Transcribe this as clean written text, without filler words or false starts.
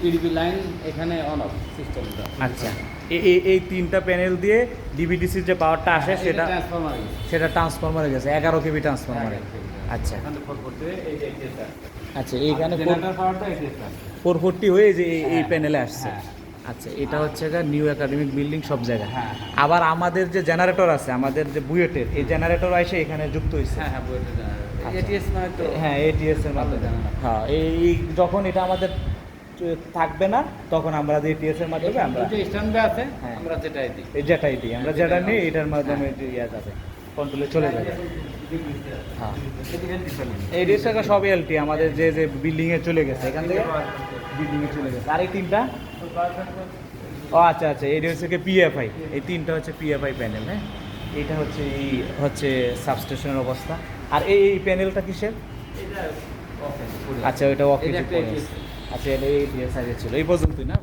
PDB line এখানে on of সিস্টেমটা। আচ্ছা, এই তিনটা প্যানেল দিয়ে ডিবিডিসির যে পাওয়ারটা আসে সেটা ট্রান্সফরমার ট্রান্সফরমারে গেছে 11 কেবি ট্রান্সফরমারে। আচ্ছা এখানে 440 এই যে এটা আচ্ছা, এইখানে জেনারেটর পাওয়ারটা এটা 440 হয়ে যে এই হ্যাঁ, প্যানেলে আসছে। হ্যাঁ। আচ্ছা, এটা হচ্ছে নিউ একাডেমিক বিল্ডিং সব জায়গায়। হ্যাঁ। আবার আমাদের যে জেনারেটর আছে, আমাদের যে বুয়েটের এই জেনারেটর এসে এখানে যুক্ত হয়েছে। হ্যাঁ বইটা আচ্ছা। এটিএস মানে তো হ্যাঁ, এটিএস এর মাধ্যমে। জানা না। হ্যাঁ, এই যখন এটা আমাদের থাকবে না তখন আমরা এটিএস এর মাধ্যমে আমরা দুটো স্ট্যান্ডে আছে, হ্যাঁ। আমরা যেটাই দিই। যেটাই দিই, আমরা যেটা নিই এটার মাধ্যমে ইয়ে যাবে, কন্ট্রোলে চলে যাবে। হ্যাঁ, এই রেসটা সব এলটি আমাদের যে যে বিল্ডিং এ চলে গেছে, এখান থেকে বিল্ডিং এ চলে গেছে। আর এই তিনটা, ও আচ্ছা আচ্ছা, এটা হচ্ছে কি পিএফআই, এই তিনটা হচ্ছে পিএফআই প্যানেল। হ্যাঁ, এইটা হচ্ছে এই হচ্ছে সাবস্টেশনের অবস্থা। আর এই প্যানেলটা কিসের? আচ্ছা, ওইটা অফিস। এটা একটা ATS আচ্ছা, এটা এই ছিল এই পর্যন্তই না?